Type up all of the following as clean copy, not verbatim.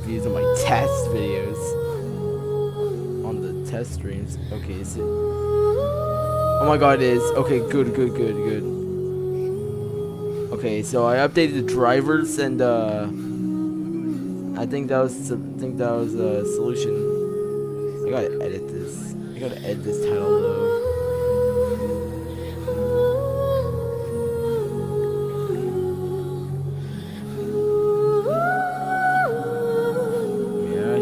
these are my test videos on the test streams. Okay, is it? Oh my god, it is. Okay, good. Okay, so I updated the drivers and I think that was a solution. I gotta edit this. I gotta edit this title though. Yeah, I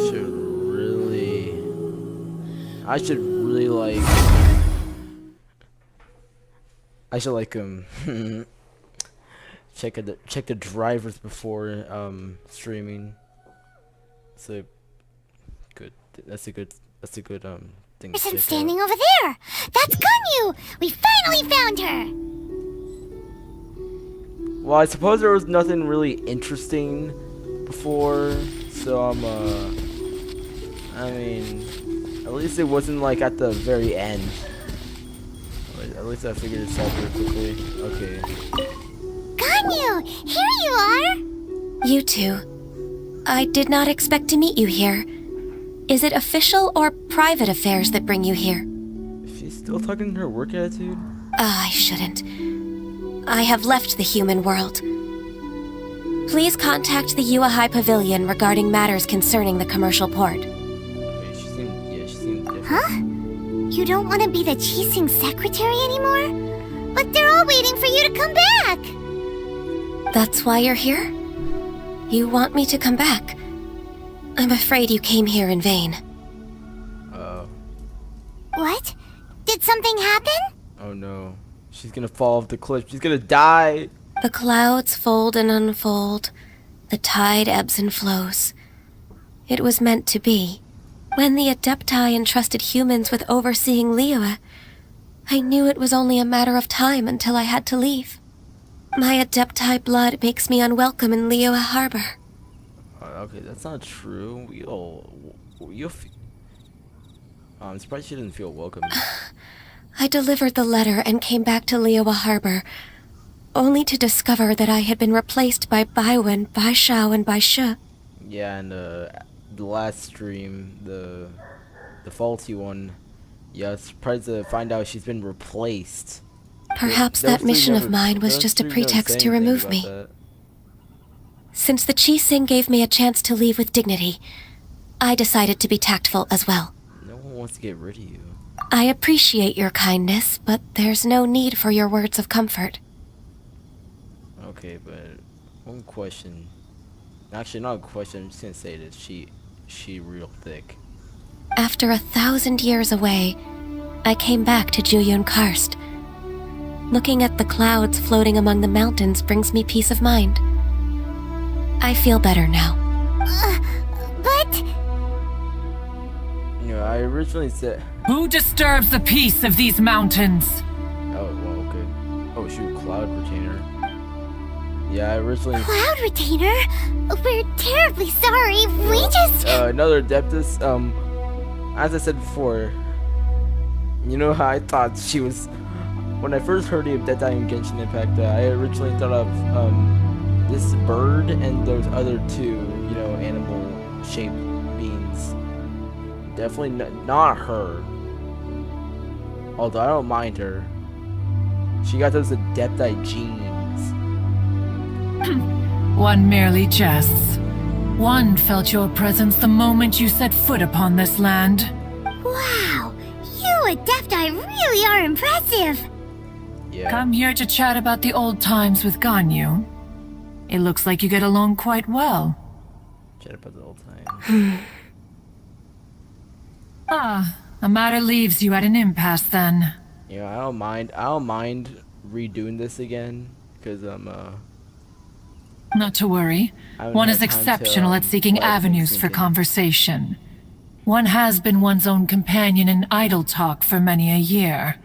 should really like. I should like check the drivers before streaming. So good. That's a good thing. Person standing over there. That's Ganyu. We finally found her. Well, I suppose there was nothing really interesting before, so I mean, at least it wasn't like at the very end. At least I figured this out very quickly. Okay. Ganyu, here you are. You two. I did not expect to meet you here. Is it official or private affairs that bring you here? Is she still talking her work attitude? I shouldn't. I have left the human world. Please contact the Yua High Pavilion regarding matters concerning the commercial port. Okay, she seemed different. Huh? You don't want to be the chasing secretary anymore? But they're all waiting for you to come back. That's why you're here? You want me to come back? I'm afraid you came here in vain. What? Did something happen? Oh no. She's gonna fall off the cliff. She's gonna die. The clouds fold and unfold. The tide ebbs and flows. It was meant to be. When the Adepti entrusted humans with overseeing Liyue, I knew it was only a matter of time until I had to leave. My Adepti blood makes me unwelcome in Liyue Harbor. Okay, that's not true. I'm surprised she didn't feel welcome. I delivered the letter and came back to Liyue Harbor, only to discover that I had been replaced by Baiwen, Baishao, and Baishu. Yeah, and the last stream, the faulty one, yeah, I was surprised to find out she's been replaced. Perhaps that mission of mine was just a pretext to remove me. Since the Chi-Sing gave me a chance to leave with dignity, I decided to be tactful as well. No one wants to get rid of you. I appreciate your kindness, but there's no need for your words of comfort. Okay, but one question. Actually, not a question. I'm just gonna say that she real thick. After 1,000 years away, I came back to Juyun Karst. Looking at the clouds floating among the mountains brings me peace of mind. I feel better now. But... You know, I originally said... Who disturbs the peace of these mountains? Oh, well, okay. Oh, shoot, Cloud Retainer. Yeah, I originally... Cloud Retainer? We're terribly sorry. We just... Another Adeptus, as I said before, you know how I thought she was... When I first heard of Adepti in Genshin Impact, I originally thought of, this bird and those other two, you know, animal-shaped beings. Definitely not her. Although I don't mind her. She got those Adepti genes. One merely jests. One felt your presence the moment you set foot upon this land. Wow! You Adepti really are impressive! Yeah. Come here to chat about the old times with Ganyu. It looks like you get along quite well. Chat about the old time. A matter leaves you at an impasse then. Yeah, I don't mind redoing this again, because Not to worry. haven't One had is time exceptional to, at seeking let everything avenues sink for in. conversation. One has been one's own companion in idle talk for many a year.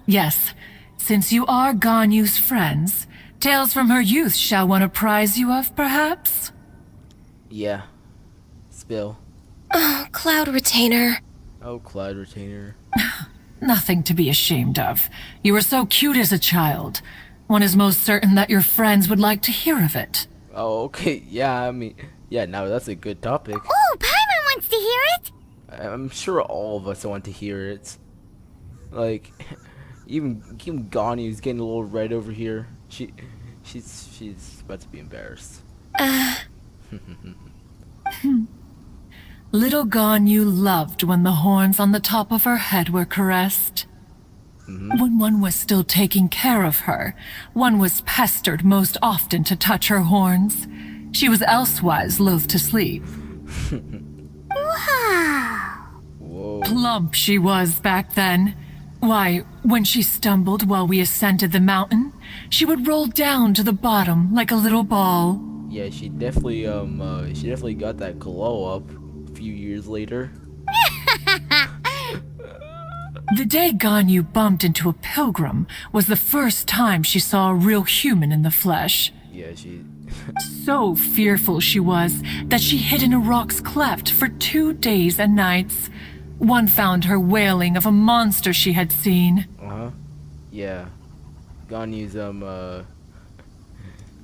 Yes. Since you are Ganyu's friends, tales from her youth shall one apprise you of, perhaps? Yeah. Spill. Oh, Cloud Retainer. Oh, Cloud Retainer. Nothing to be ashamed of. You were so cute as a child. One is most certain that your friends would like to hear of it. Oh, okay. Yeah, I mean, Yeah, now that's a good topic. Oh, Paimon wants to hear it. I'm sure all of us want to hear it. Like, even Ganyu's getting a little red over here. She's about to be embarrassed. Little Ganyu loved when the horns on the top of her head were caressed. When one was still taking care of her, one was pestered most often to touch her horns. She was elsewise loath to sleep. Wow. Whoa. Plump she was back then. Why, when she stumbled while we ascended the mountain, she would roll down to the bottom like a little ball. Yeah, she definitely got that glow up a few years later. The day Ganyu bumped into a pilgrim was the first time she saw a real human in the flesh. Yeah, she So fearful she was that she hid in a rock's cleft for 2 days and nights. One found her wailing of a monster she had seen. yeah. Ganyu's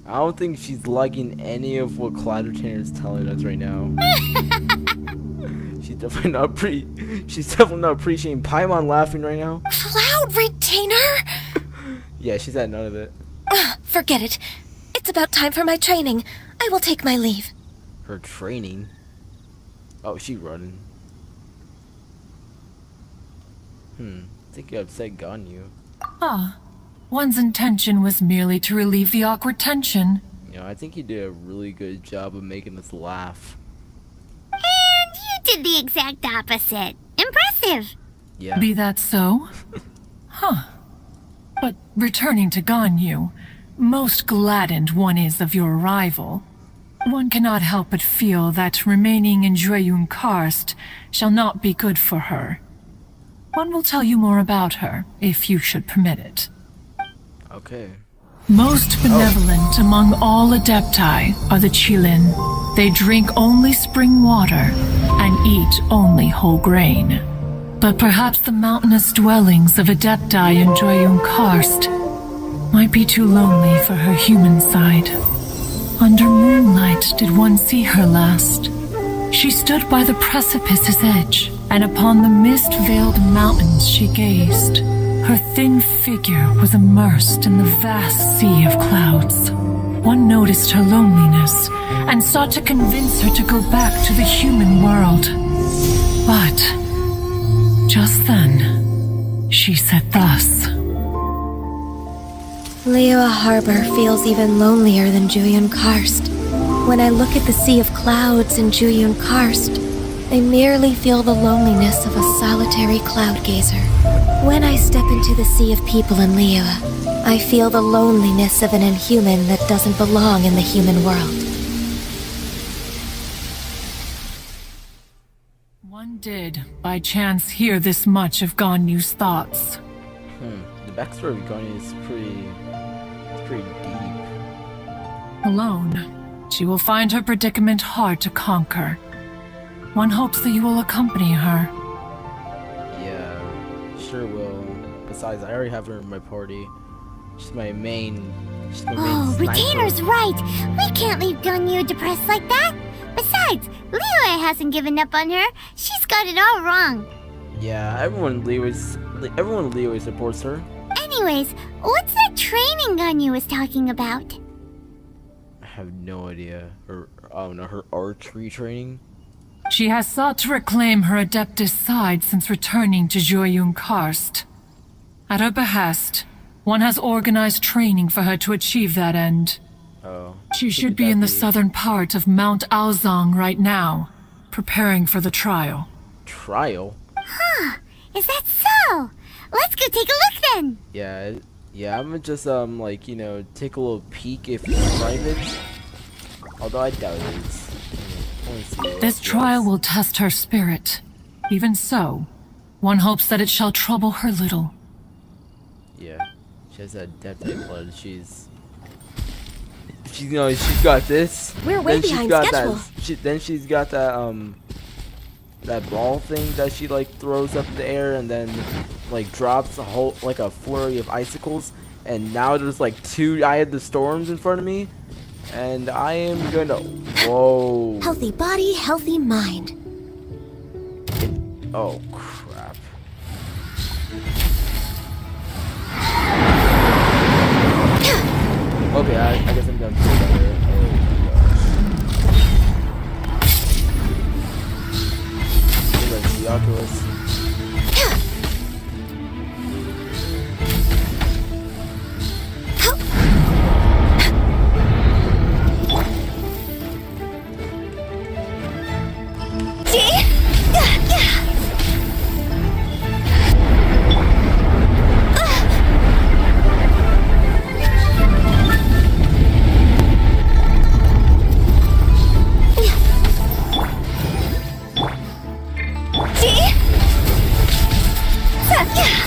I don't think she's liking any of what Cloud Retainer is telling us right now. She's definitely not appreciating Paimon laughing right now. Cloud Retainer? Yeah, she's had none of it. Forget it. It's about time for my training. I will take my leave. Her training. Oh, she running. I think you upset Ganyu. One's intention was merely to relieve the awkward tension. You know, I think you did a really good job of making us laugh. And you did the exact opposite. Impressive. Yeah. Be that so? But returning to Ganyu, most gladdened one is of your arrival. One cannot help but feel that remaining in Jueyun Karst shall not be good for her. One will tell you more about her, if you should permit it. Okay. Most benevolent among all Adepti are the Qilin. They drink only spring water and eat only whole grain. But perhaps the mountainous dwellings of Adepti in Jueyun Karst might be too lonely for her human side. Under moonlight did one see her last. She stood by the precipice's edge, and upon the mist-veiled mountains she gazed. Her thin figure was immersed in the vast sea of clouds. One noticed her loneliness, and sought to convince her to go back to the human world. But just then, she said thus. Liyue Harbor feels even lonelier than Jueyun Karst. When I look at the sea of clouds in Jueyun Karst, I merely feel the loneliness of a solitary cloud gazer. When I step into the sea of people in Liyue, I feel the loneliness of an inhuman that doesn't belong in the human world. One did, by chance, hear this much of Ganyu's thoughts. The backstory of Ganyu is pretty deep. Alone, she will find her predicament hard to conquer. One hopes that you will accompany her. Yeah, sure will. Besides, I already have her in my party. She's my main. Oh, sniper. Retainer's right. We can't leave Ganyu depressed like that. Besides, Liyue hasn't given up on her. She's got it all wrong. Yeah, everyone Liyue supports her. Anyways, what's that training Ganyu was talking about? I have no idea. Her archery training. She has sought to reclaim her Adeptus side since returning to Jueyun Karst. At her behest, one has organized training for her to achieve that end. Oh. She should be in the southern part of Mount Aozang right now, preparing for the trial. Trial? Is that so? Let's go take a look then. Yeah, I'm gonna just take a little peek if it's private. Although I doubt it is. This trial will test her spirit. Even so, one hopes that it shall trouble her little. Yeah, she has that Adepti blood. She's got this. We're way behind schedule. Then she's got that that ball thing that she throws up in the air and then drops a flurry of icicles. And now there's 2 Eye of the Storms in front of me. And I am gonna. Whoa. Healthy body, healthy mind. Oh crap. Okay, I guess I'm gonna play better. Oh my gosh. Let's see, Oculus.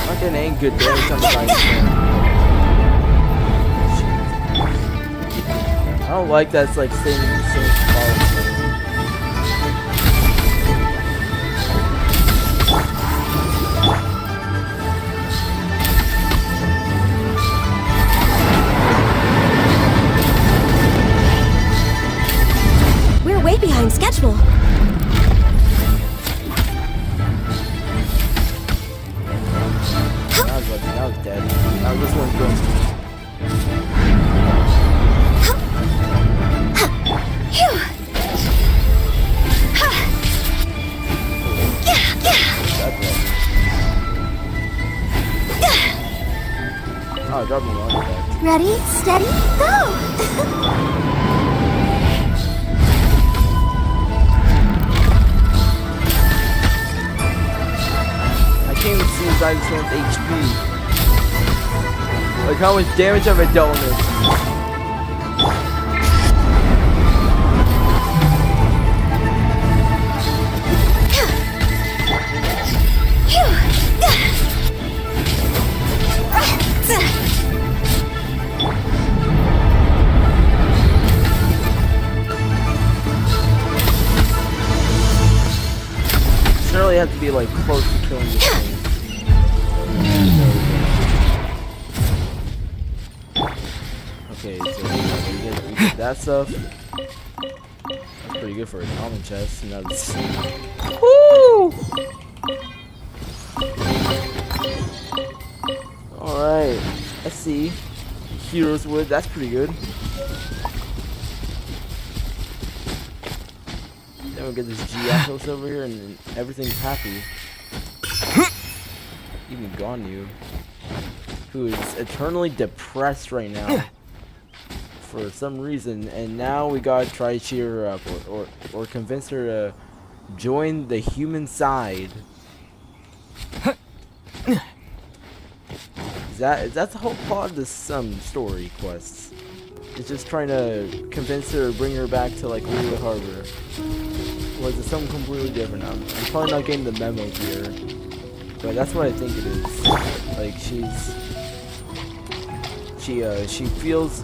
Fucking ain't good damage on the right. I don't like that. It's like same quality. We're way behind schedule. I was dead. Now this one's going to oh, drop me one effect. Ready, steady, go! I can't even see inside this one's HP. Like how much damage have I dealt with? Surely have to be like close to killing this thing. Okay, so we get that stuff. That's pretty good for a common chest. Now this. Woo! Alright, let's see. Heroes Wood, that's pretty good. Then we'll get this G-Athos over here and everything's happy. Even Ganyu, who is eternally depressed right now for some reason, and now we gotta try to cheer her up or convince her to join the human side. That's the whole plot of this story quests. It's just trying to convince her, bring her back to like Lulu Harbor. Or is it something completely different? I'm probably not getting the memo here, but that's what I think it is. Like she feels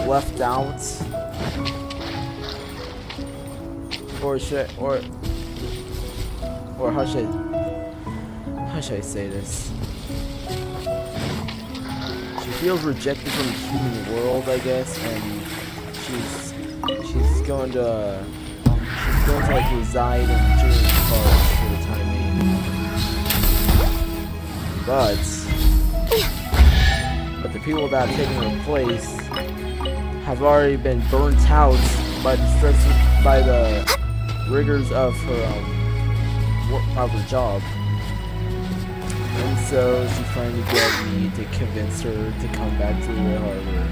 left out, or how should I say this? She feels rejected from the human world, I guess, and she's going to like reside in Junior's forest for the time being. But the people that have taken her place have already been burnt out by the rigors of her job. And so she's trying to get me to convince her to come back to the harbor.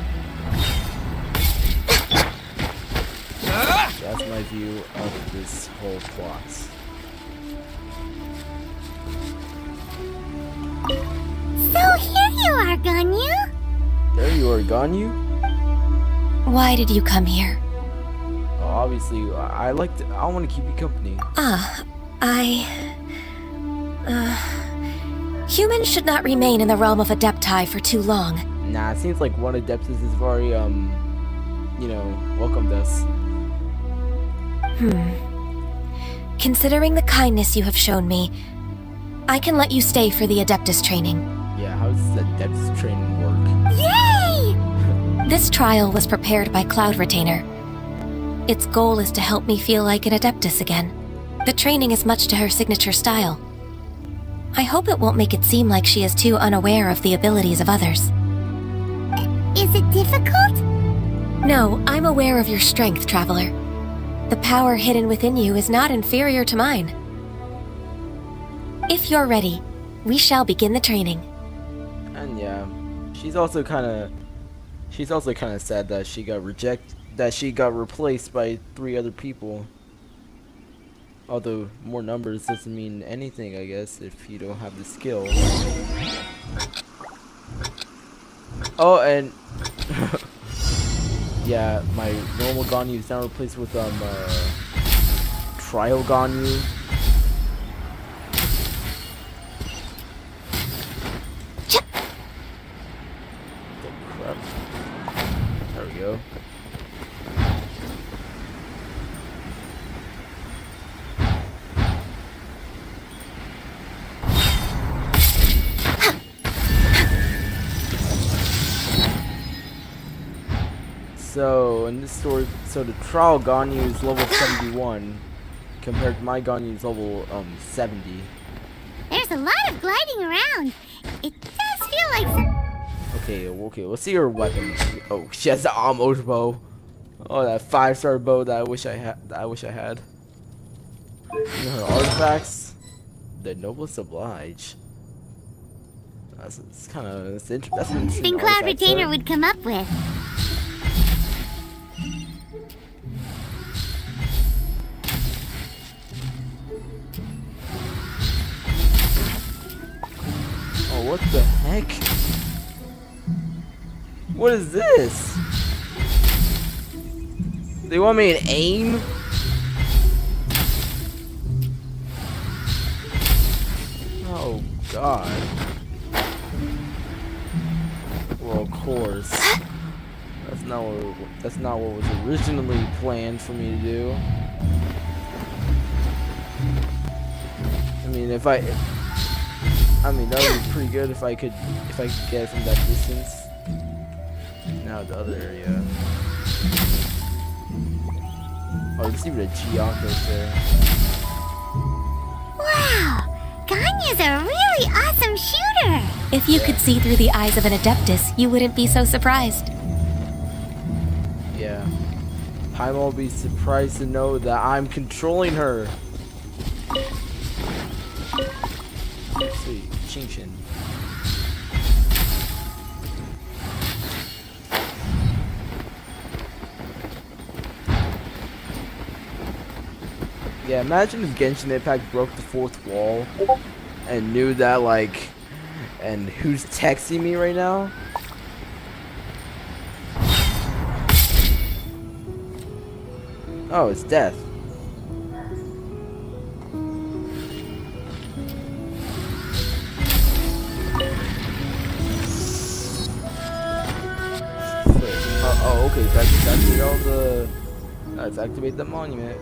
That's my view of this whole plot. So here you are, Ganyu. There you are, Ganyu. Why did you come here? Oh, obviously, I want to keep you company. Humans should not remain in the realm of Adepti for too long. Nah, it seems like one Adeptus has already, welcomed us. Considering the kindness you have shown me, I can let you stay for the Adeptus training. Yeah, how does Adeptus training work? Yay! This trial was prepared by Cloud Retainer. Its goal is to help me feel like an Adeptus again. The training is much to her signature style. I hope it won't make it seem like she is too unaware of the abilities of others. Is it difficult? No, I'm aware of your strength, Traveler. The power hidden within you is not inferior to mine. If you're ready, we shall begin the training. And yeah, she's also kind of sad that she got replaced by 3 other people. Although more numbers doesn't mean anything, I guess, if you don't have the skill. Oh, and yeah, my normal Ganyu is now replaced with Trial Ganyu. The crap. There we go. So in this story, so the Trial Ganyu is level 71, compared to my Ganyu is level 70. There's a lot of gliding around. It does feel like Okay, let's see her weapon. Oh, she has the almost bow. Oh, that 5-star bow that I wish I had. And her artifacts, the noblest oblige. That's an interesting something Cloud artifact Retainer set. would come up with. Oh, what the heck? What is this? They want me to aim? Oh god. Well, of course. That's not what was originally planned for me to do. I mean, that would be pretty good if I could get it from that distance. Now the other area. Oh, let's see what a Giaco's there. Wow! Ganyu's a really awesome shooter! If you could see through the eyes of an Adeptus, you wouldn't be so surprised. Yeah. Paimon will be surprised to know that I'm controlling her. Sweet. Chinchin. Yeah, imagine if Genshin Impact broke the 4th wall and knew that, like, and who's texting me right now? Oh, it's Death. Oh, okay, so I just activate all the... Let's activate the monument.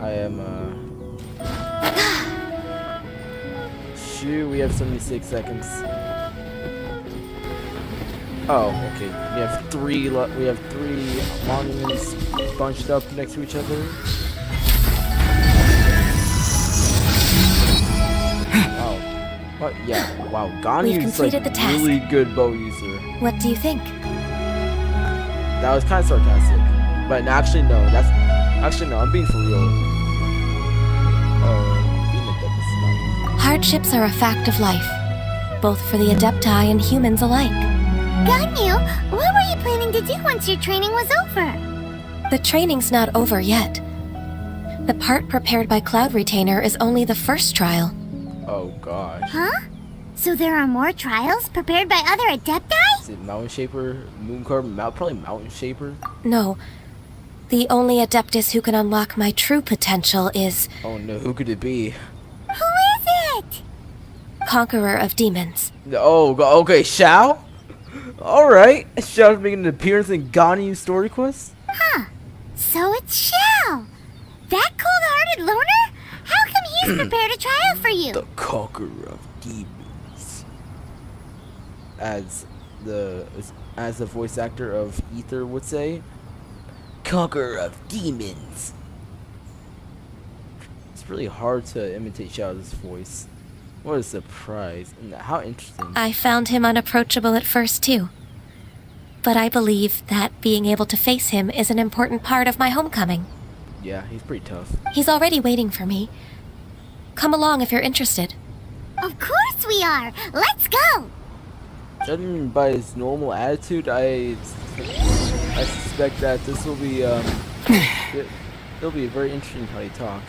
I am, shoot, we have 76 seconds. Oh, okay. We have three monuments bunched up next to each other. What? Yeah. Wow. Ganyu's like completed the task. really good bow user. What do you think? That was kind of sarcastic, but actually no. I'm being for real. Being a Adeptus is not easy. Hardships are a fact of life, both for the Adepti and humans alike. Ganyu, what were you planning to do once your training was over? The training's not over yet. The part prepared by Cloud Retainer is only the first trial. Oh gosh. Huh? So there are more trials prepared by other Adepti? Is it Mountain Shaper, Mooncarp, probably Mountain Shaper? No. The only Adeptus who can unlock my true potential is Oh no, who could it be? Who is it? Conqueror of Demons. Oh, okay, Shao? Alright, Shao's making an appearance in Ganyu's story quest? Huh. So it's Shao. That cold-hearted loner? How come he's prepared a trial for you? The Conqueror of Demons. as the voice actor of Ether would say, conqueror of demons. It's really hard to imitate Xiao's voice. What a surprise, and how interesting. I found him unapproachable at first, too. But I believe that being able to face him is an important part of my homecoming. Yeah, he's pretty tough. He's already waiting for me. Come along if you're interested. Of course we are! Let's go! Judging by his normal attitude, I suspect that this will be it'll be very interesting how they talk.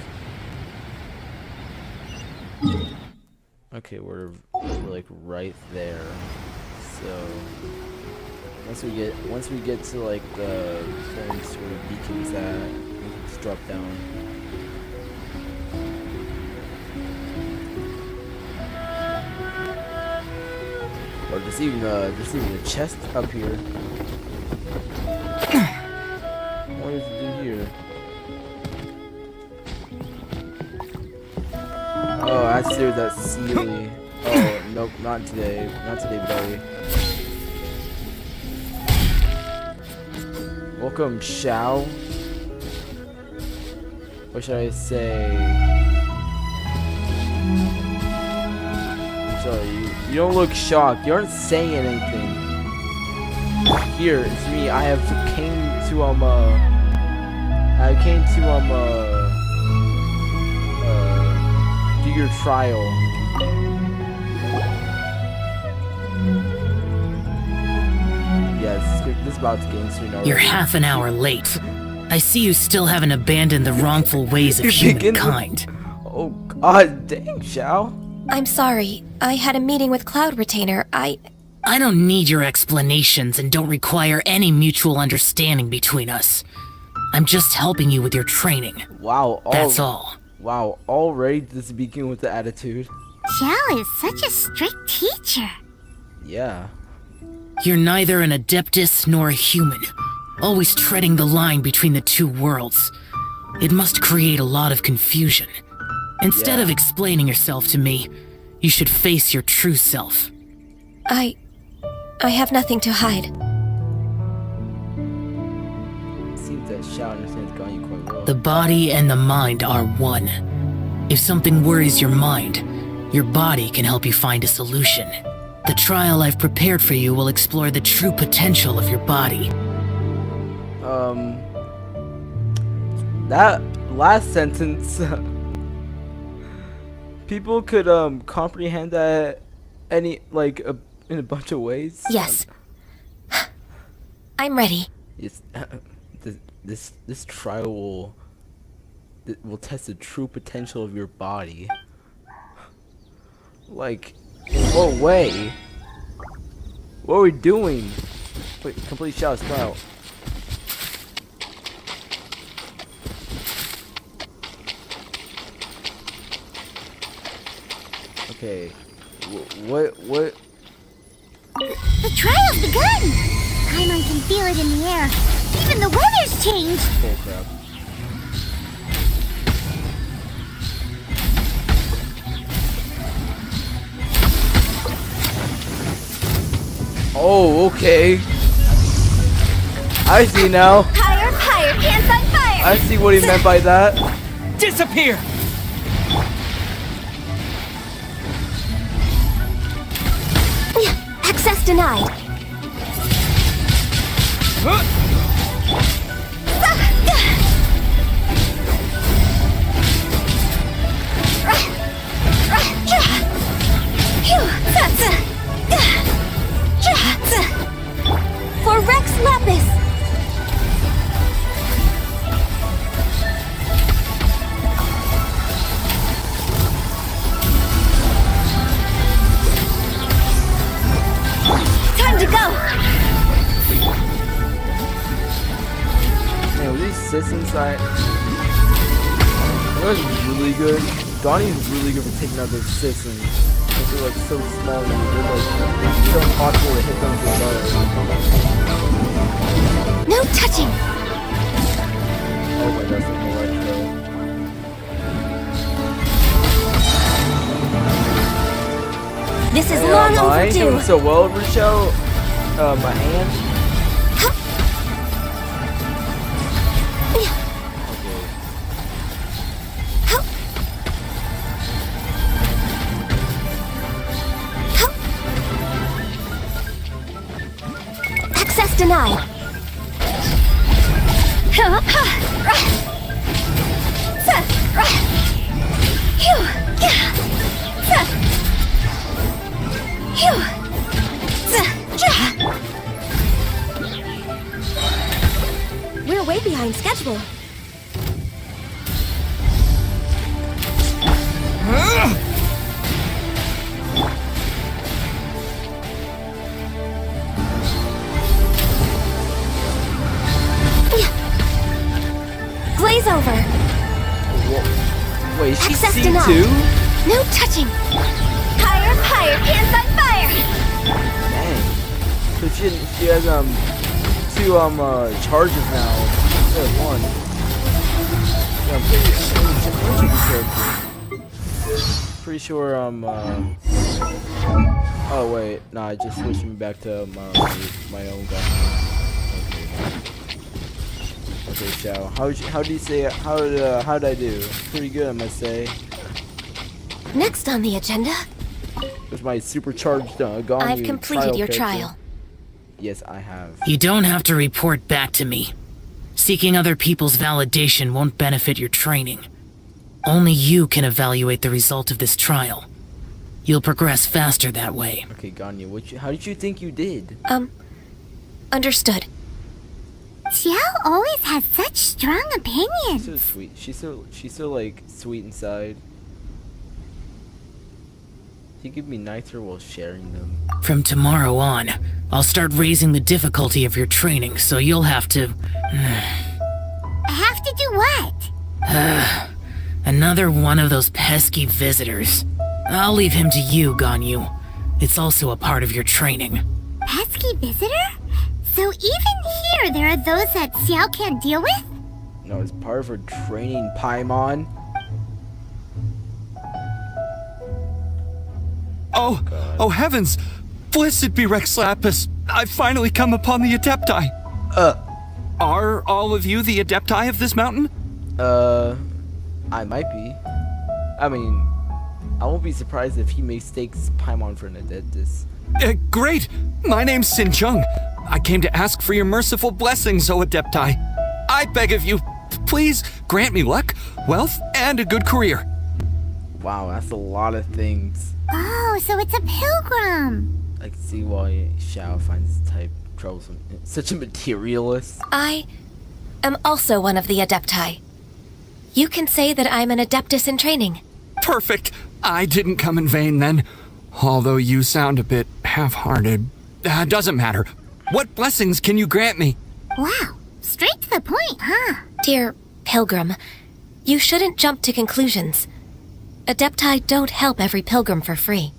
Okay, we're like right there. So once we get to like the points where the beacon's at, we can just drop down. Or just even a chest up here. What is it do here? Oh, I see that Sealy. Oh, nope, not today. Not today, buddy. Welcome, Xiao. What should I say? I'm sorry, you don't look shocked. You aren't saying anything. Here, it's me. I came to do your trial. Yes, this is about to get into already. You're half an hour late. I see you still haven't abandoned the wrongful ways of humankind. Oh god dang, Xiao. I'm sorry. I had a meeting with Cloud Retainer. I don't need your explanations and don't require any mutual understanding between us. I'm just helping you with your training. Wow, That's all. Wow, already this begin with the attitude. Xiao is such a strict teacher. Yeah. You're neither an adeptus nor a human, always treading the line between the two worlds. It must create a lot of confusion. Instead of explaining yourself to me, you should face your true self. I have nothing to hide. It seems that Xiao understands Ganyu quite well. The body and the mind are one. If something worries your mind, your body can help you find a solution. The trial I've prepared for you will explore the true potential of your body. That last sentence, people could comprehend that in a bunch of ways. Yes. I'm ready. It's this trial will test the true potential of your body. Like, in what way? What are we doing? Wait, complete Xiao's trial. Okay. What? The trial's begun! Paimon can feel it in the air. Even the weather's changed! Oh crap. Oh, okay. I see now. Higher, higher, pants on fire! I see what he meant by that. Disappear! Access denied. For Rex Lapis. Time to go. Man, with these sits inside, that was really good. Donnie's really good for taking out those sits, and they're like so small and they're like so impossible to hit them with the No touching. Oh my gosh, that's electro. This is Hey, long I ain't overdue. doing so well over the show. My hand. Okay. Access denied. We're way behind schedule. Glaze over. Wait, she's Access C2? denied. No touching. Higher, hands on fire. Dang. So she has two charges now instead of one. Yeah, pretty sure oh wait, nah, I just switched me back to my own guy. Okay, Xiao. How do you say it? How did I do? Pretty good, I must say. Next on the agenda, With my supercharged Ganyu I've completed your character. trial. Yes, I have. You don't have to report back to me. Seeking other people's validation won't benefit your training. Only you can evaluate the result of this trial. You'll progress faster that way. Okay, Ganyu, how did you think you did? Understood. Xiao always has such strong She's opinions. so sweet. She's so like sweet inside. She could be nicer while sharing them. From tomorrow on, I'll start raising the difficulty of your training, so you'll have to... I have to do what? Another one of those pesky visitors. I'll leave him to you, Ganyu. It's also a part of your training. Pesky visitor? So even here there are those that Xiao can't deal with? No, it's part of her training, Paimon. Oh heavens! Blessed be Rex Lapis! I've finally come upon the Adepti! Are all of you the Adepti of this mountain? I might be. I mean, I won't be surprised if he mistakes Paimon for an Adeptus. Great! My name's Sin Chung. I came to ask for your merciful blessings, O Adepti. I beg of you, please grant me luck, wealth, and a good career. Wow, that's a lot of things. Oh, so it's a pilgrim. I can see why Xiao finds this type troublesome. Such a materialist. I am also one of the Adepti. You can say that I'm an Adeptus in training. Perfect! I didn't come in vain then. Although you sound a bit half-hearted. Doesn't matter. What blessings can you grant me? Wow, straight to the point, huh? Dear Pilgrim, you shouldn't jump to conclusions. Adepti don't help every pilgrim for free.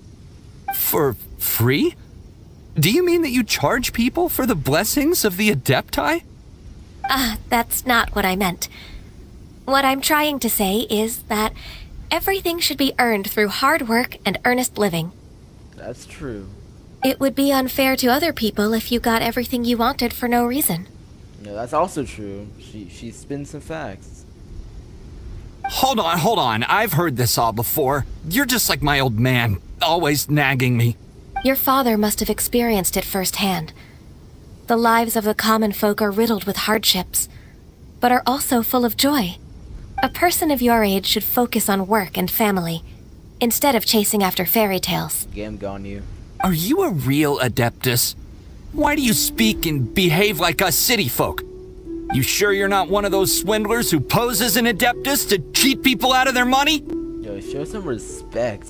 For free? Do you mean that you charge people for the blessings of the Adepti? That's not what I meant. What I'm trying to say is that everything should be earned through hard work and earnest living. That's true. It would be unfair to other people if you got everything you wanted for no reason. Yeah, that's also true. She spins some facts. Hold on. I've heard this all before. You're just like my old man, always nagging me. Your father must have experienced it firsthand. The lives of the common folk are riddled with hardships, but are also full of joy. A person of your age should focus on work and family, instead of chasing after fairy tales. Game Ganyu. Are you a real Adeptus? Why do you speak and behave like us city folk? You sure you're not one of those swindlers who pose as an Adeptus to cheat people out of their money? Yo, show some respect.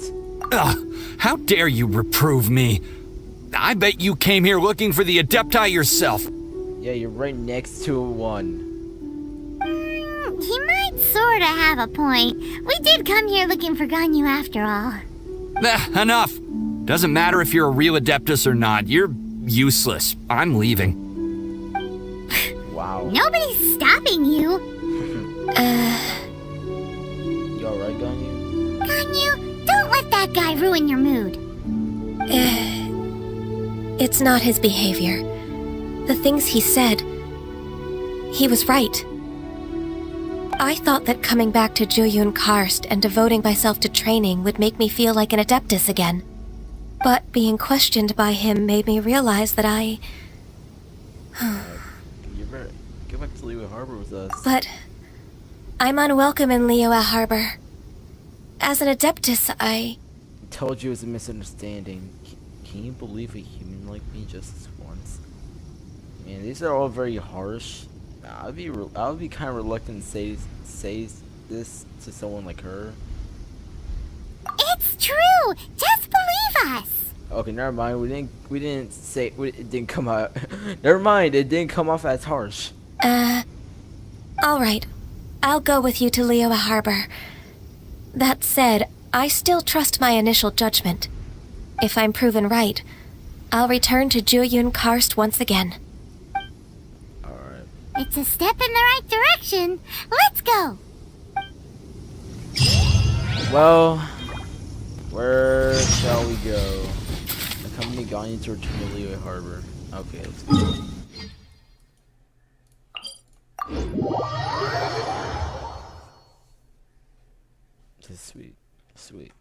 Ugh, how dare you reprove me? I bet you came here looking for the Adepti yourself. Yeah, you're right next to one. He might sorta have a point. We did come here looking for Ganyu after all. Enough. Doesn't matter if you're a real Adeptus or not. You're useless. I'm leaving. Wow. Nobody's stopping you. You alright, Ganyu? Ganyu, don't let that guy ruin your mood. It's not his behavior. The things he said, he was right. I thought that coming back to Jueyun Karst and devoting myself to training would make me feel like an Adeptus again. But being questioned by him made me realize that You better get back to Liyue Harbor with us. But I'm unwelcome in Liyue Harbor. As an Adeptus, I told you it was a misunderstanding. Can you believe a human like me just once? Man, these are all very harsh. I would be kind of reluctant to say this to someone like her. It's true! Just believe us! Okay, never mind. We didn't say it didn't come out. Never mind. It didn't come off as harsh. All right. I'll go with you to Liyue Harbor. That said, I still trust my initial judgment. If I'm proven right, I'll return to Jueyun Karst once again. Alright. It's a step in the right direction. Let's go! Well, where shall we go? Accompany Ganyu to return to Liyue Harbor. Okay, let's go. Just sweet. Sweet.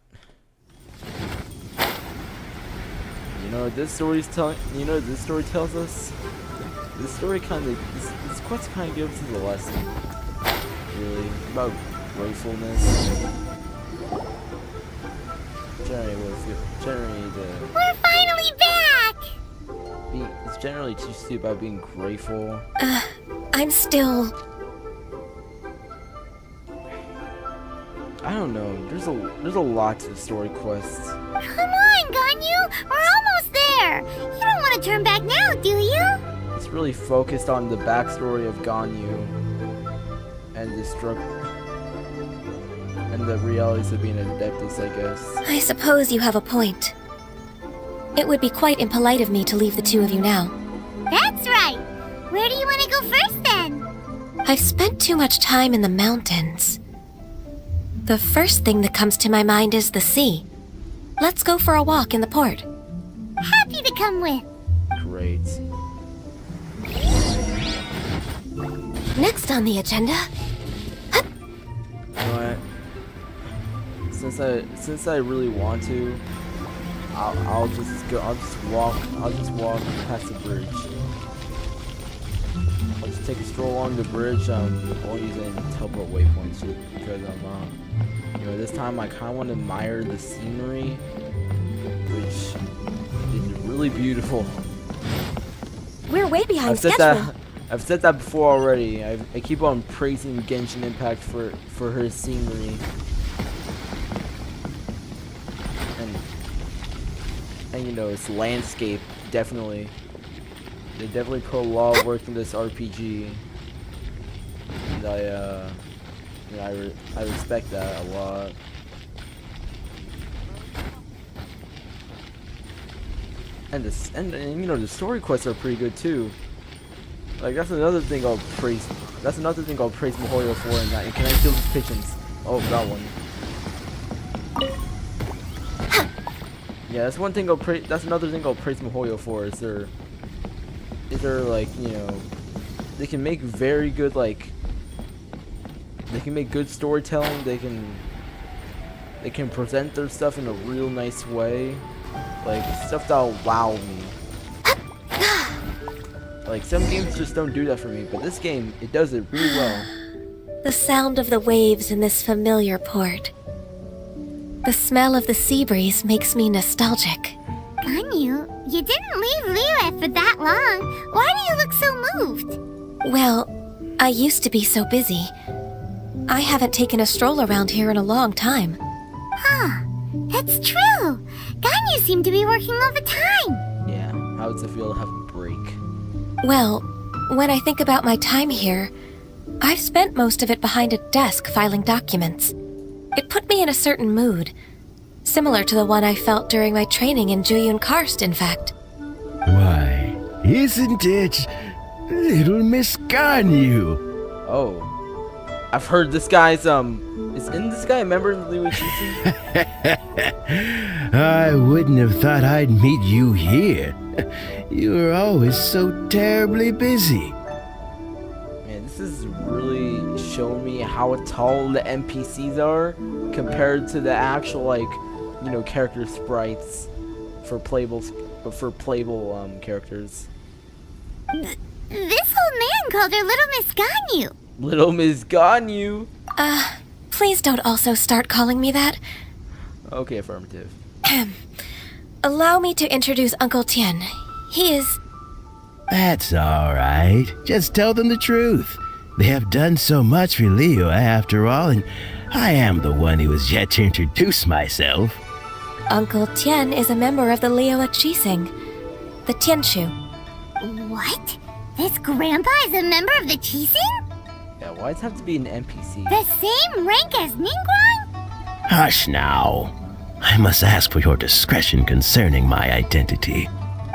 You know what this story's telling? You know what this story tells us? This story this quest kind of gives us a lesson. Really, about gratefulness. We're finally back! It's generally teaches you about being grateful. I'm still... I don't know. There's a lot to the story quests. Come on, Ganyu! We're almost there! You don't want to turn back now, do you? It's really focused on the backstory of Ganyu and the struggle and the realities of being an Adeptus, I guess. I suppose you have a point. It would be quite impolite of me to leave the two of you now. That's right! Where do you want to go first, then? I've spent too much time in the mountains. The first thing that comes to my mind is the sea. Let's go for a walk in the port. Happy to come with. Great. Next on the agenda... You know what? Since I really want to, I'll just walk past the bridge. I'll just take a stroll along the bridge. I won't use any teleport waypoints because you know, this time I kind of want to admire the scenery, which is really beautiful. We're way behind schedule. I've said that before already. I keep on praising Genshin Impact for her scenery. And you know, its landscape, definitely. They definitely put a lot of work in this RPG. And I respect that a lot. And you know, the story quests are pretty good too. Like that's another thing I'll praise Mihoyo for in that. And can I kill these pigeons? Oh, got one. Yeah, that's one thing that's another thing I'll praise Mihoyo for. Is they're like, you know, they can make very good they can make good storytelling. They can present their stuff in a real nice way, like stuff that'll wow me. Like some games just don't do that for me, but this game, it does it really well. The sound of the waves in this familiar port. The smell of the sea breeze makes me nostalgic. Ganyu, you didn't leave Liyue for that long. Why do you look so moved? Well, I used to be so busy. I haven't taken a stroll around here in a long time. Huh, that's true. Ganyu seemed to be working all the time. Yeah, how does it feel to have a break? Well, when I think about my time here, I've spent most of it behind a desk filing documents. It put me in a certain mood, similar to the one I felt during my training in Jueyun Karst, in fact. Why, isn't it little Miss Ganyu? Oh. I've heard this guy's isn't this guy a member of the Liu Qixing? I wouldn't have thought I'd meet you here. You were always so terribly busy. Man, this is really showing me how tall the NPCs are compared to the actual, like, you know, character sprites for playable characters. This old man called her Little Miss Ganyu. Little Miss Ganyu. Please don't also start calling me that. Okay, affirmative. Allow me to introduce Uncle Tian. He is... That's all right. Just tell them the truth. They have done so much for Leo after all, and I am the one who has yet to introduce myself. Uncle Tian is a member of the Liu Qixing, the Tianshu. What? This grandpa is a member of the Qixing? Yeah, why does it have to be an NPC? The same rank as Ningguang? Hush now. I must ask for your discretion concerning my identity.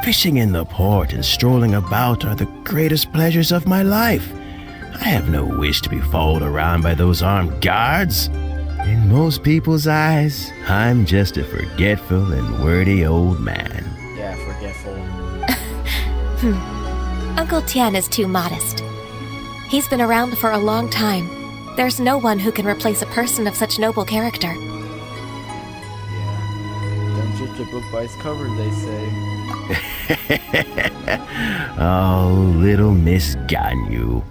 Fishing in the port and strolling about are the greatest pleasures of my life. I have no wish to be followed around by those armed guards. In most people's eyes, I'm just a forgetful and wordy old man. Yeah, forgetful. Uncle Tian is too modest. He's been around for a long time. There's no one who can replace a person of such noble character. Yeah. Don't judge a book by its cover, they say. Oh, little Miss Ganyu.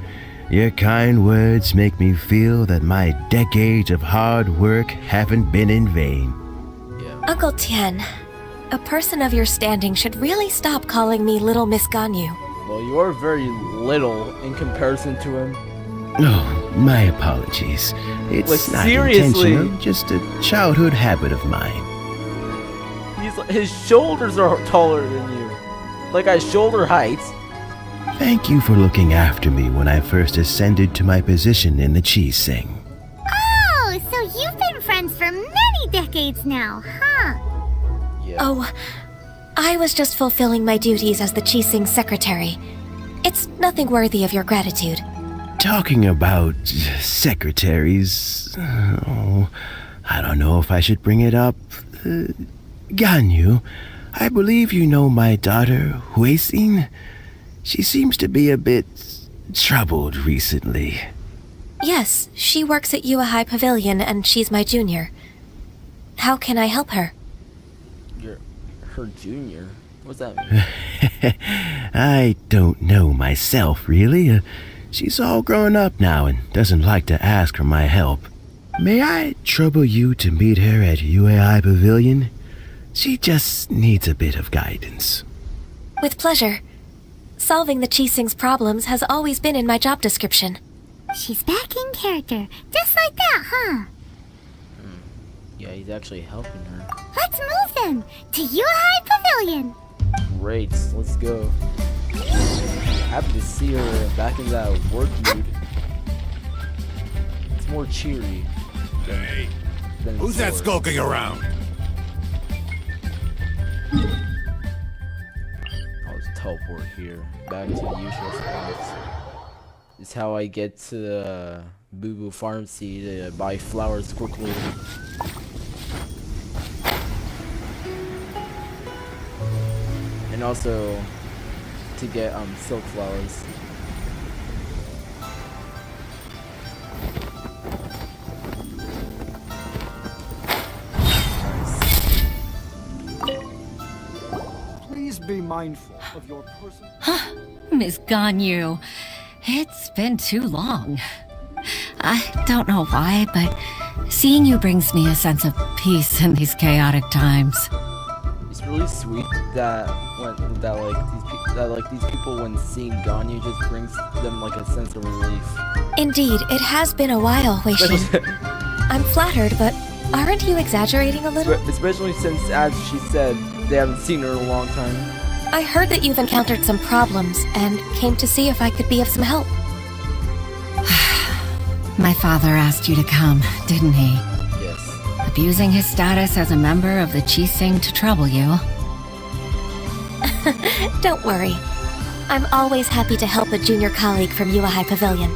Your kind words make me feel that my decades of hard work haven't been in vain. Yeah. Uncle Tian, a person of your standing should really stop calling me Little Miss Ganyu. Well, you are very little in comparison to him. Oh, my apologies. It's Like, not seriously? intentional, just a childhood habit of mine. His shoulders are taller than you. Like at shoulder height. Thank you for looking after me when I first ascended to my position in the Qixing. Oh, so you've been friends for many decades now, huh? Yeah. Oh, I was just fulfilling my duties as the Qixing secretary. It's nothing worthy of your gratitude. Talking about secretaries, oh, I don't know if I should bring it up. Ganyu, I believe you know my daughter, Huixin. She seems to be a bit troubled recently. Yes, she works at Yuehai Pavilion and she's my junior. How can I help her? You're her junior? What's that mean? I don't know myself, really. She's all grown up now and doesn't like to ask for my help. May I trouble you to meet her at Yuehai Pavilion? She just needs a bit of guidance. With pleasure. Solving the Qixing's problems has always been in my job description. She's back in character, just like that, huh? Yeah, he's actually helping her. Let's move then to Yuehai Pavilion. Great, let's go. Happy to see her back in that work mood. It's more cheery. Hey, than who's that before. skulking around? I'll just teleport here, back to the usual spots. This is how I get to the Boo Boo Pharmacy to buy flowers quickly. And also to get silk flowers. Please be mindful of your personal... Miss Ganyu, it's been too long. I don't know why, but seeing you brings me a sense of peace in these chaotic times. It's really sweet that these people when seeing Ganyu just brings them like a sense of relief. Indeed, it has been a while, Wei Xin. I'm flattered, but aren't you exaggerating a little? Especially since, as she said, they haven't seen her in a long time. I heard that you've encountered some problems and came to see if I could be of some help. My father asked you to come, didn't he? Yes. Abusing his status as a member of the Qixing to trouble you. Don't worry. I'm always happy to help a junior colleague from Yuehai Pavilion.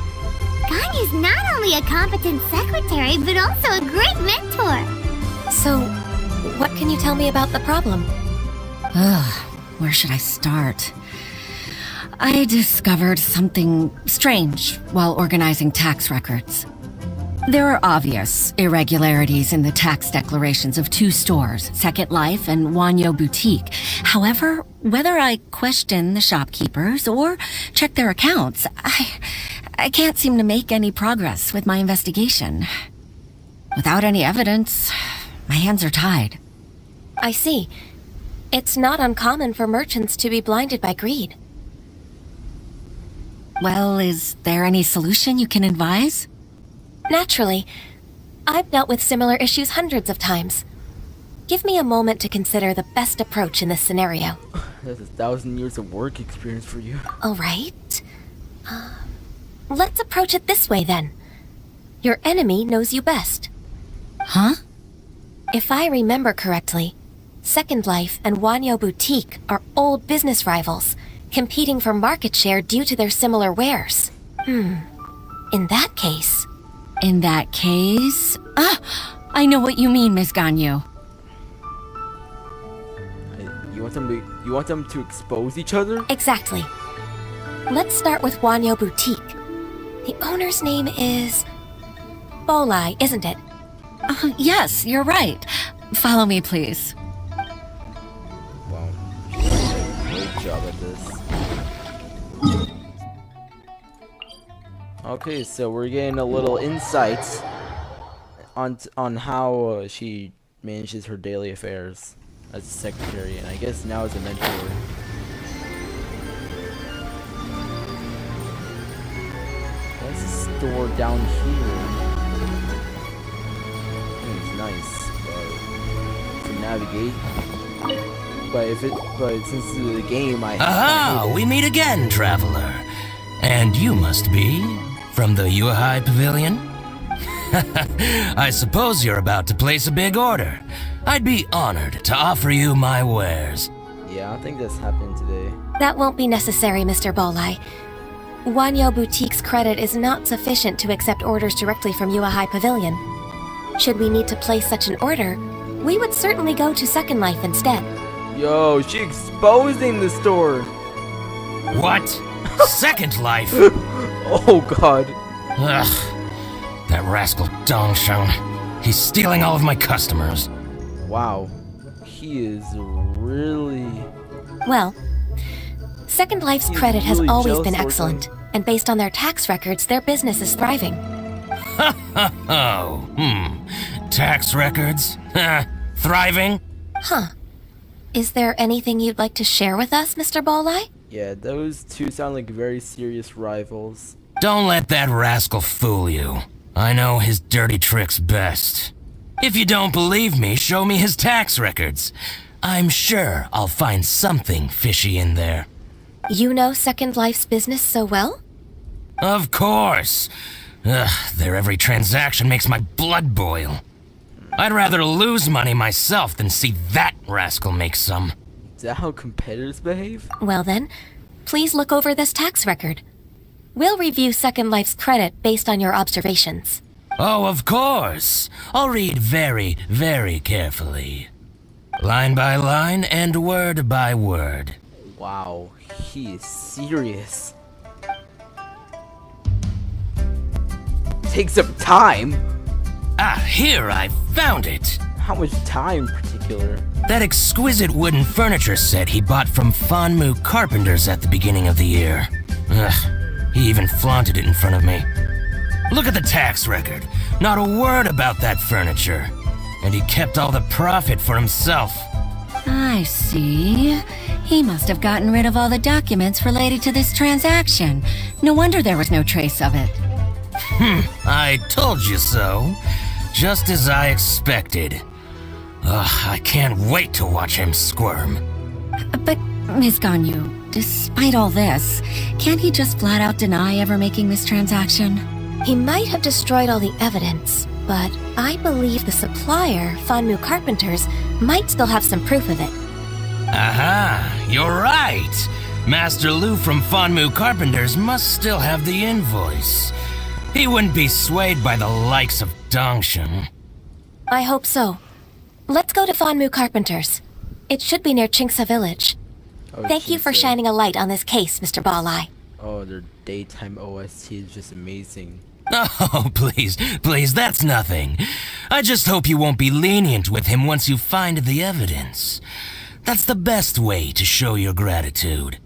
Ganyu's not only a competent secretary, but also a great mentor. So, what can you tell me about the problem? Ugh, where should I start? I discovered something strange while organizing tax records. There are obvious irregularities in the tax declarations of two stores, Second Life and Wanyo Boutique. However, whether I question the shopkeepers or check their accounts, I can't seem to make any progress with my investigation. Without any evidence, my hands are tied. I see. It's not uncommon for merchants to be blinded by greed. Well, is there any solution you can advise? Naturally. I've dealt with similar issues hundreds of times. Give me a moment to consider the best approach in this scenario. That's 1,000 years of work experience for you. All right. Let's approach it this way then. Your enemy knows you best. Huh? If I remember correctly, Second Life and Wanyo Boutique are old business rivals, competing for market share due to their similar wares. In that case... I know what you mean, Miss Ganyu. You want them to expose each other? Exactly. Let's start with Wanyo Boutique. The owner's name is... Bolai, isn't it? Yes, you're right. Follow me, please. Wow. Great job at this. Okay, so we're getting a little insight on how she manages her daily affairs as a secretary, and I guess now as a mentor. What's the store down here? It's nice, but to navigate. But since the game, Aha! We meet again, traveler. And you must be from the Yuhai Pavilion? I suppose you're about to place a big order. I'd be honored to offer you my wares. Yeah, I think that's happening today. That won't be necessary, Mr. Bolai. Wanyo Boutique's credit is not sufficient to accept orders directly from Yuhai Pavilion. Should we need to place such an order, we would certainly go to Second Life instead. Yo, she exposing the store! What? Second Life? Oh god. Ugh. That rascal Dongsheng. He's stealing all of my customers. Wow. He is really... Well, Second Life's He's credit has really always jealous been towards excellent, and based on their tax records, their business is thriving. Tax records? Thriving? Huh. Is there anything you'd like to share with us, Mr. Bolai? Yeah, those two sound like very serious rivals. Don't let that rascal fool you. I know his dirty tricks best. If you don't believe me, show me his tax records. I'm sure I'll find something fishy in there. You know Second Life's business so well? Of course. Their every transaction makes my blood boil. I'd rather lose money myself than see that rascal make some. Is that how competitors behave? Well then, please look over this tax record. We'll review Second Life's credit based on your observations. Oh, of course. I'll read very, very carefully. Line by line and word by word. Wow, he is serious. Take some time? Ah, here, I found it. How much time in particular? That exquisite wooden furniture set he bought from Fanmu Carpenters at the beginning of the year. Ugh, he even flaunted it in front of me. Look at the tax record. Not a word about that furniture. And he kept all the profit for himself. I see. He must have gotten rid of all the documents related to this transaction. No wonder there was no trace of it. I told you so. Just as I expected. Ugh, I can't wait to watch him squirm. But, Ms. Ganyu, despite all this, can't he just flat out deny ever making this transaction? He might have destroyed all the evidence, but I believe the supplier, Fanmu Carpenters, might still have some proof of it. Aha, you're right. Master Lu from Fanmu Carpenters must still have the invoice. He wouldn't be swayed by the likes of Dongshin. I hope so. Let's go to Fanmu Carpenters. It should be near Chinksa Village. Oh, Thank you for Chinksa. shining a light on this case, Mr. Balai. Oh, their daytime OST is just amazing. Oh, please, please, that's nothing. I just hope you won't be lenient with him once you find the evidence. That's the best way to show your gratitude.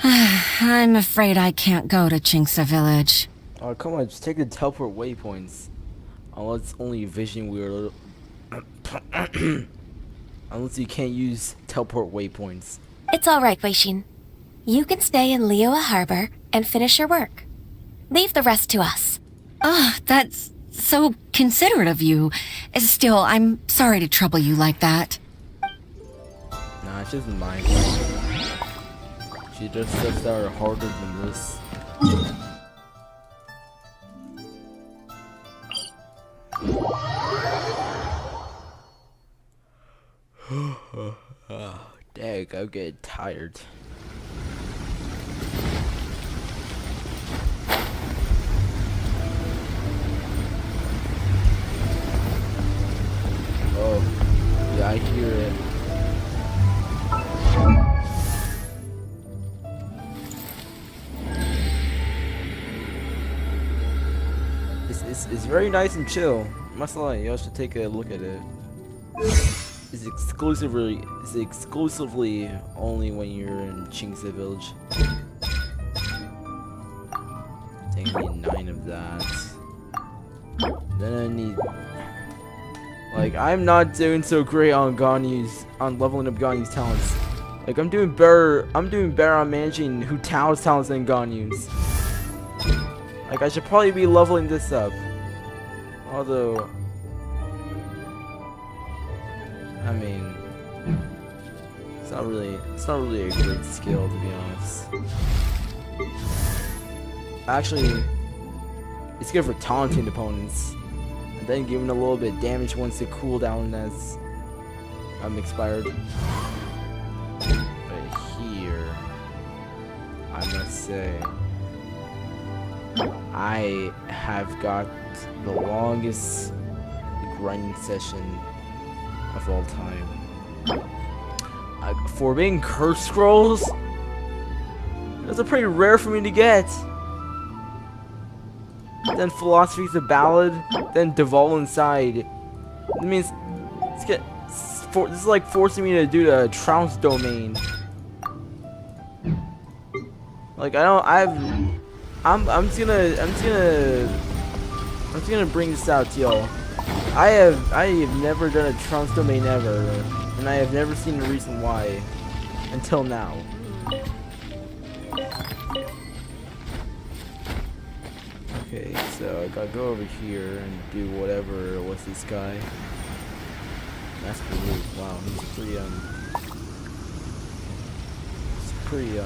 I'm afraid I can't go to Chinksa Village. Oh, come on, just take the teleport waypoints. Unless only vision weird. Unless you can't use teleport waypoints. It's all right, Weishin. You can stay in Liyue Harbor and finish your work. Leave the rest to us. Ah, that's so considerate of you. Still, I'm sorry to trouble you like that. Nah, she doesn't mind. She just steps out harder than this. Dang, I'm getting tired. Oh, yeah, I hear it. It's very nice and chill. Must lie, y'all should take a look at it. It's exclusively only when you're in Chinksa Village. Dang, I need 9 of that. Then I need, like, I'm not doing so great on leveling up Ganyu's talents. Like, I'm doing better on managing Hu Tao's talents than Ganyu's. Like, I should probably be leveling this up. Although, I mean, it's not really a great skill, to be honest. Actually, it's good for taunting opponents, and then giving a little bit of damage once the cooldown has expired. But here, I must say, I have got the longest grinding session of all time. For being curse scrolls, those are pretty rare for me to get. Then Philosophy's a Ballad, then Devolve Inside. That means this is like forcing me to do the Trounce domain. Like I'm just gonna bring this out to y'all. I have never done a Trounce domain ever, and I have never seen a reason why until now. Okay, so I gotta go over here and do whatever. What's this guy? Master Luke. Wow, he's pretty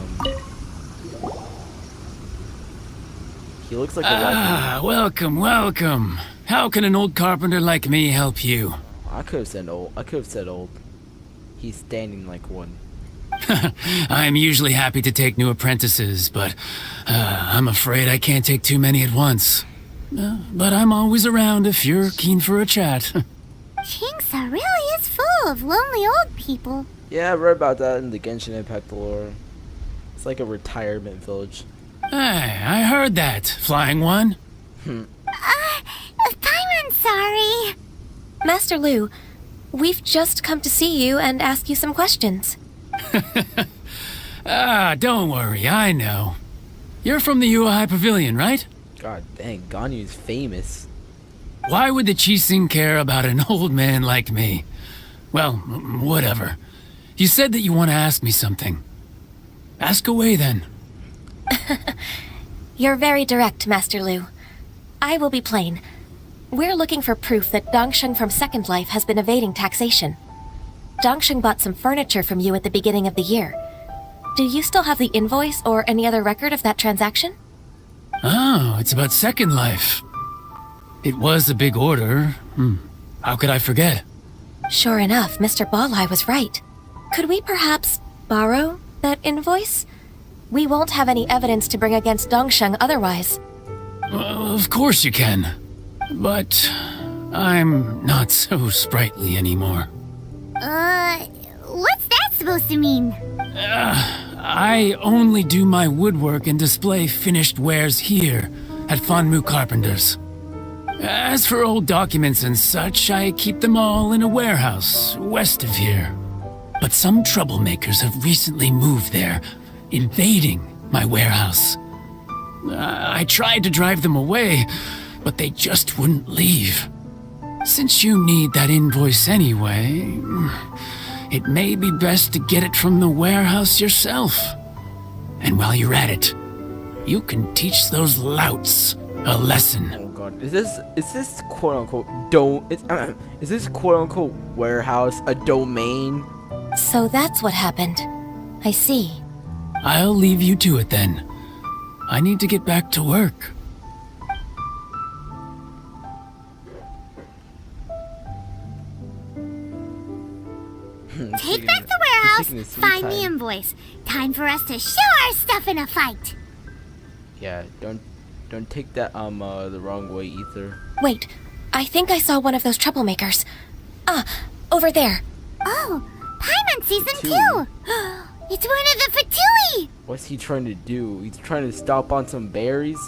he looks like a Ah, welcome. How can an old carpenter like me help you? I could have said old. He's standing like one. I'm usually happy to take new apprentices, but I'm afraid I can't take too many at once. But I'm always around if you're keen for a chat. Chinksa really is full of lonely old people. Yeah, I read about that in the Genshin Impact lore. It's like a retirement village. Hey, I heard that, Flying One. Paimon, sorry. Master Lu, we've just come to see you and ask you some questions. Don't worry, I know. You're from the Yuehai Pavilion, right? God dang, Ganyu's famous. Why would the Chising care about an old man like me? Well, whatever. You said that you want to ask me something. Ask away, then. You're very direct, Master Lu. I will be plain. We're looking for proof that Dongsheng from Second Life has been evading taxation. Dongsheng bought some furniture from you at the beginning of the year. Do you still have the invoice or any other record of that transaction? Oh, it's about Second Life. It was a big order. How could I forget? Sure enough, Mr. Balai was right. Could we perhaps borrow that invoice? We won't have any evidence to bring against Dongsheng otherwise. Of course you can. But I'm not so sprightly anymore. What's that supposed to mean? I only do my woodwork and display finished wares here at Fanmu Carpenter's. As for old documents and such, I keep them all in a warehouse west of here. But some troublemakers have recently moved there, invading my warehouse. I tried to drive them away, but they just wouldn't leave. Since you need that invoice anyway, it may be best to get it from the warehouse yourself. And while you're at it, you can teach those louts a lesson. Oh god, is this quote unquote is this quote unquote warehouse a domain? So that's what happened. I see. I'll leave you to it then. I need to get back to work. Take back the warehouse, find the invoice. Time for us to show our stuff in a fight. Yeah, don't take that the wrong way, Ether. Wait, I think I saw one of those troublemakers. Ah, over there. Oh, Paimon Season Fatui. 2! It's one of the Fatui! What's he trying to do? He's trying to stomp on some berries?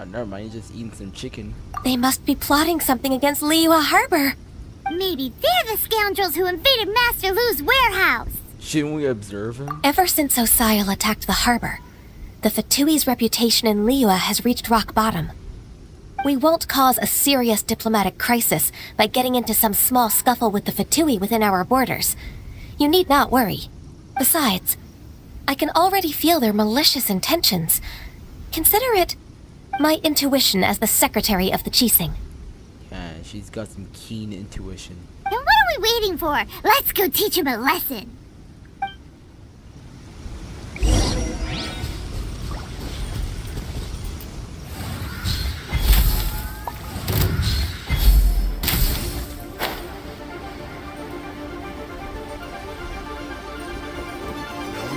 Never mind, he's just eating some chicken. They must be plotting something against Liyue Harbor. Maybe they're the scoundrels who invaded Master Lu's warehouse. Shouldn't we observe him? Ever since Osial attacked the harbor, the Fatui's reputation in Liyue has reached rock bottom. We won't cause a serious diplomatic crisis by getting into some small scuffle with the Fatui within our borders. You need not worry. Besides, I can already feel their malicious intentions. Consider it my intuition as the secretary of the Qixing. Yeah, she's got some keen intuition. And what are we waiting for? Let's go teach him a lesson.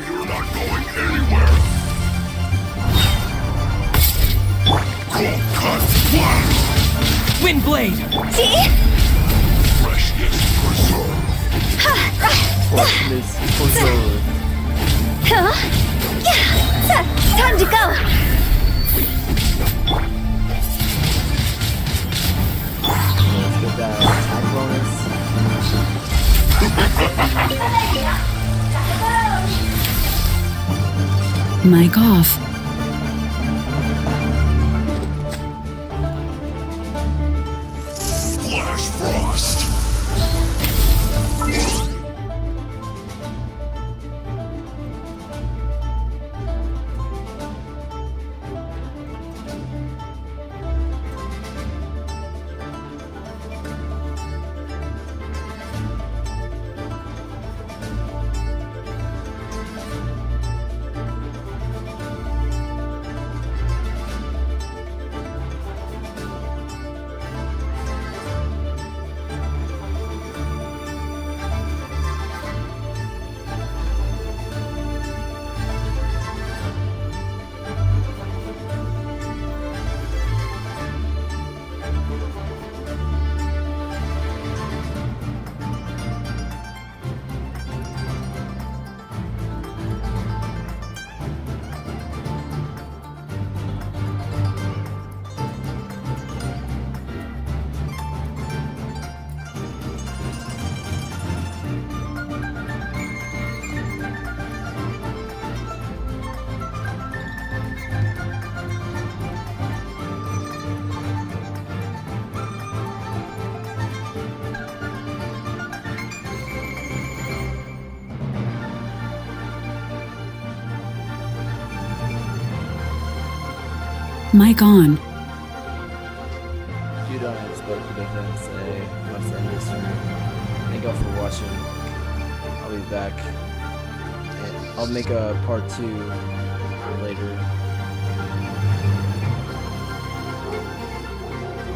You're not going anywhere. Cold cut flash. Windblade! See? Freshness preserved. Freshness preserved. Time to go. Let's get that attack bonus. Mic off. Flash frost. Mic on. You don't expect the defense. I must end this stream. Thank y'all for watching. I'll be back. And I'll make a part 2 later.